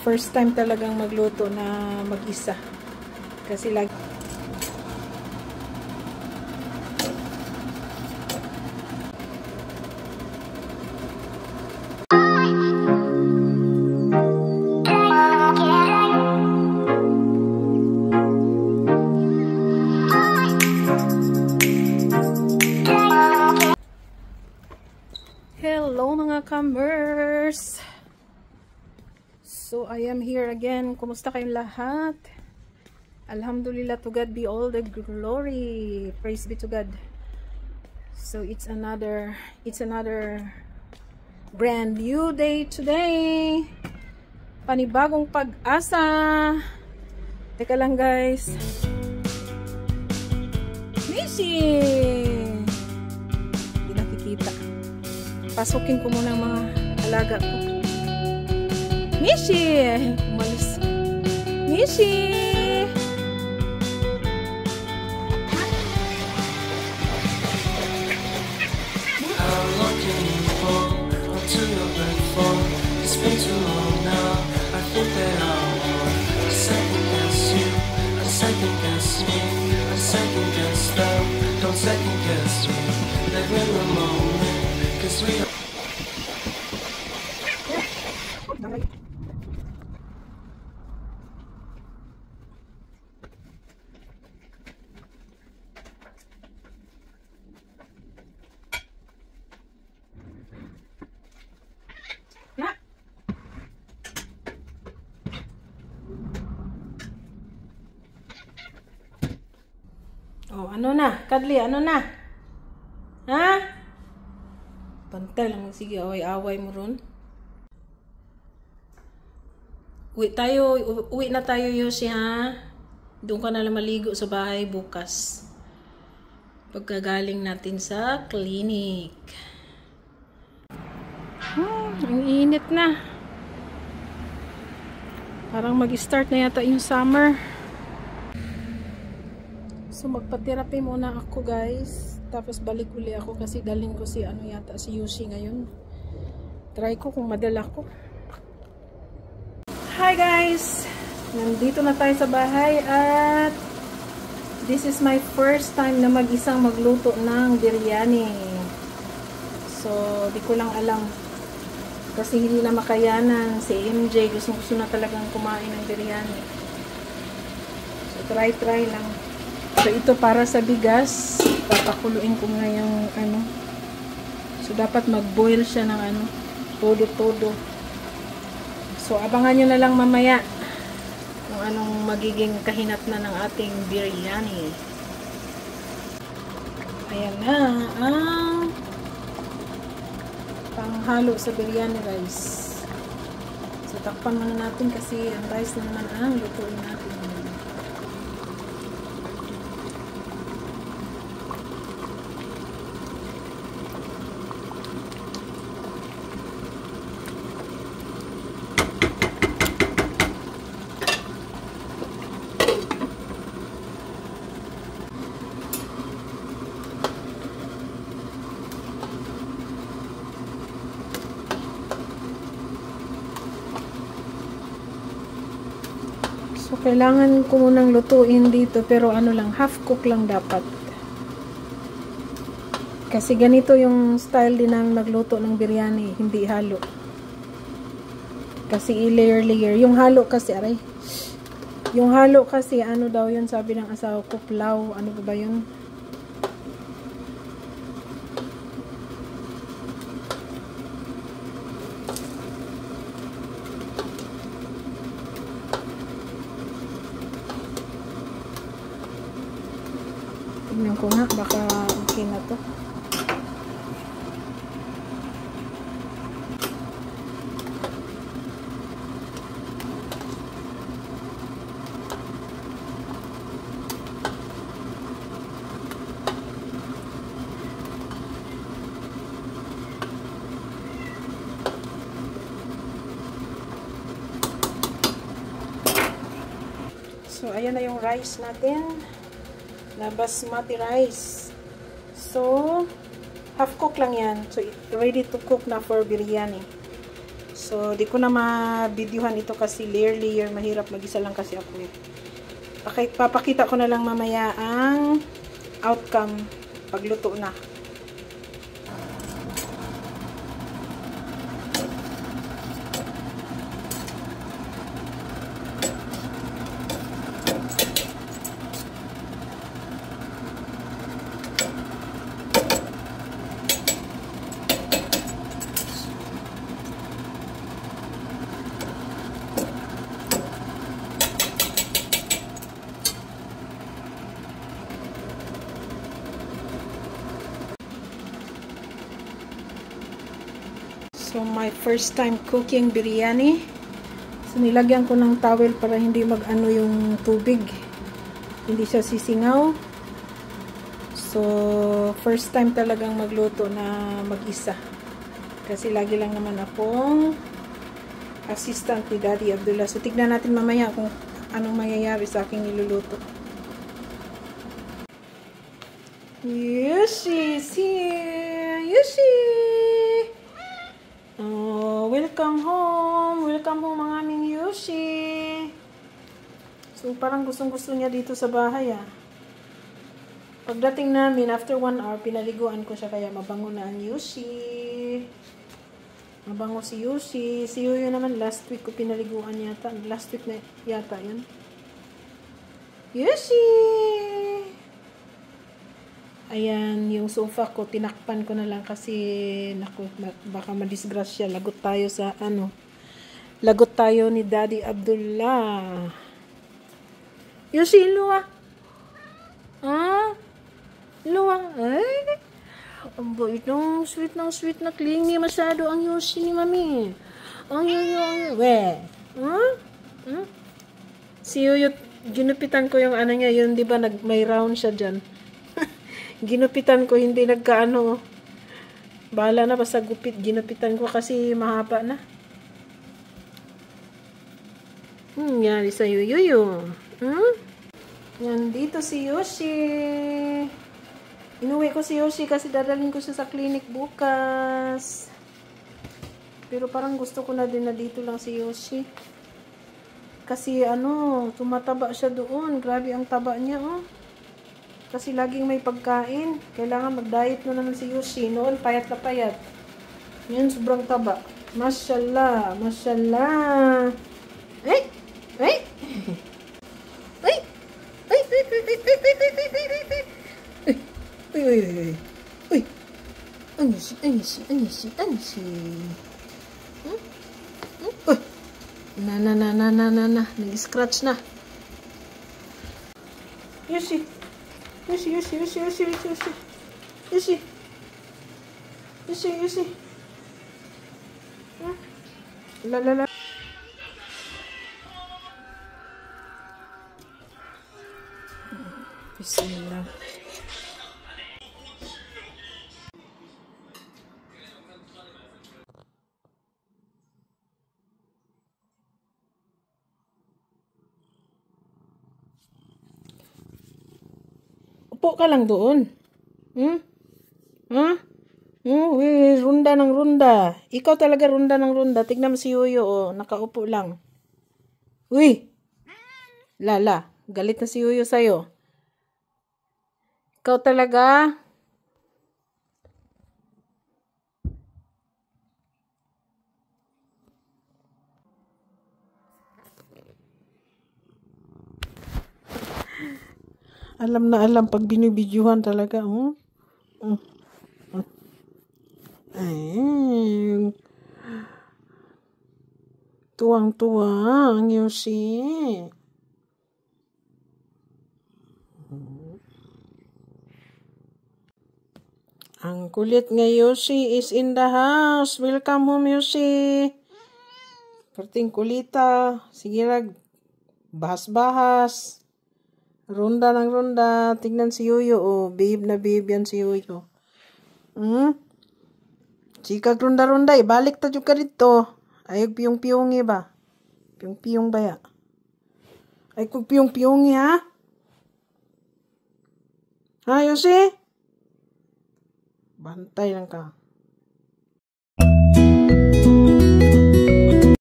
First time talagang magluto na mag-isa. Kasi lagi Hello mga kamers! So I am here again. Kumusta kayong lahat? Alhamdulillah, to God be all the glory. Praise be to God. So it's another brand new day today. Panibagong pag-asa. Teka lang guys. Missy! Hindi nakikita. Pasukin ko muna ang mga alaga ko. Mishi! Umalis. Mishi! I'm looking forward to your platform. It's been too long now. I think that I want to second guess you, a second guess me, a second guess them. Don't second guess me. Live in the moment, 'cause we are. Oh, ano na? Kadli, ano na? Ha? Pantay lang. Sige, away-away mo ron. Uwi na tayo, Yoshi, ha? Doon ka na lang maligo sa bahay bukas. Pagkagaling natin sa clinic. Ang init na. Parang mag-start na yata yung summer. So magpa-therapy muna ako guys. Tapos balik uli ako kasi dalhin ko si si Yoshi ngayon. Try ko kung madala ko. Hi guys! Nandito na tayo sa bahay at this is my first time na mag-isang magluto ng biryani. So di ko lang alam. Kasi hindi na makayanan. Si MJ gusto na talagang kumain ng biryani. So try lang. So, ito para sa bigas. Papakuluin ko nga yung So, dapat mag-boil siya ng todo-todo. So, abangan nyo na lang mamaya kung anong magiging kahinatnan ng ating biryani. Ayan na ang panghalo sa biryani rice. So, takpan muna natin kasi ang rice na naman ang lutuin natin. So, kailangan ko munang lutuin dito, pero half cook lang dapat. Kasi ganito yung style din ng magluto ng biryani, hindi halo. Kasi i-layer. Yung halo kasi, daw yun, sabi ng asawa ko, pulaw, ano ba yun? Tignan ko nga, baka okay na to. So, ayan na yung rice natin. Na basmati rice. So, half cook lang yan. So, ready to cook na for biryani. So, di ko na ma-videohan ito kasi layer. Mahirap mag-isa lang kasi ako eh. Okay, papakita ko na lang mamaya ang outcome pagluto na. So, my first time cooking biryani. So, nilagyan ko ng towel para hindi mag-ano yung tubig. Hindi siya sisingaw. So, first time talagang magluto na mag-isa. Kasi lagi lang naman akong assistant ni Daddy Abdullah. So, tignan natin mamaya kung anong mangyayari sa aking niluluto. Yoshi is here! Yoshi! Oh, welcome home! Welcome home ang aming Yoshi! So, parang gustong-gusto niya dito sa bahay ah. Pagdating namin, after 1 hour, pinaliguan ko siya kaya mabango na ang Yoshi. Mabango si Yoshi. Si Yoyo naman, last week ko pinaliguan yata. Last week na yata yun. Yoshi! Ayan, yung sofa ko, tinakpan ko na lang kasi, naku, baka madisgrasya. Lagot tayo sa, lagot tayo ni Daddy Abdullah. Yoshi, luwa. Ah? Luwa. Ay, ang bait ng sweet na clingy masyado ang Yoshi ni Mami. Ang yoyo. We. Huh? Huh? Si Yoyo, ginupitan ko yung niya, yun di ba, may round siya dyan. Ginupitan ko, hindi nagkaano. Bahala na, basta gupit. Ginupitan ko kasi mahaba na. Yari sa Yoyo. Yan, dito si Yoshi. Inuwi ko si Yoshi kasi dadalhin ko siya sa clinic bukas. Pero parang gusto ko na din na dito lang si Yoshi. Kasi tumataba siya doon. Grabe ang taba niya, oh. Kasi laging may pagkain. Kailangan mag-diet na naman si Yoshi. Noon, payat na payat. Ngayon, sobrang taba. Mashallah. Mashallah. Ay! Ay! Ay! Ay! Ay! Uy! Anisi. Na. Nag-scratch na. Yoshi. Yoshi. La. Bismillah. Upo ka lang doon. Runda ng runda. Ikaw talaga runda ng runda. Tignan mo si Yoyo, oh. Nakaupo lang. Uy! Lala, galit na si Yoyo sa'yo. Ikaw talaga? Alam na alam pag binibidyohan talaga, Ay, tuwang-tuwa ang Yoshi. Ang kulit nga Yoshi is in the house. Welcome home, Yoshi. Perting kulita. Sige lang. Bahas-bahas. Ronda ng ronda. Tingnan si Yoyo. Oh, babe na babe yan si Yoyo. Chika ronda-ronda. Ibalik ta juga dito. Ayog piyong-piyongi ba? Piyong-piyong ba ya? Ay kung piyong-piyongi ha? Ha, Yoshi? Bantay lang ka.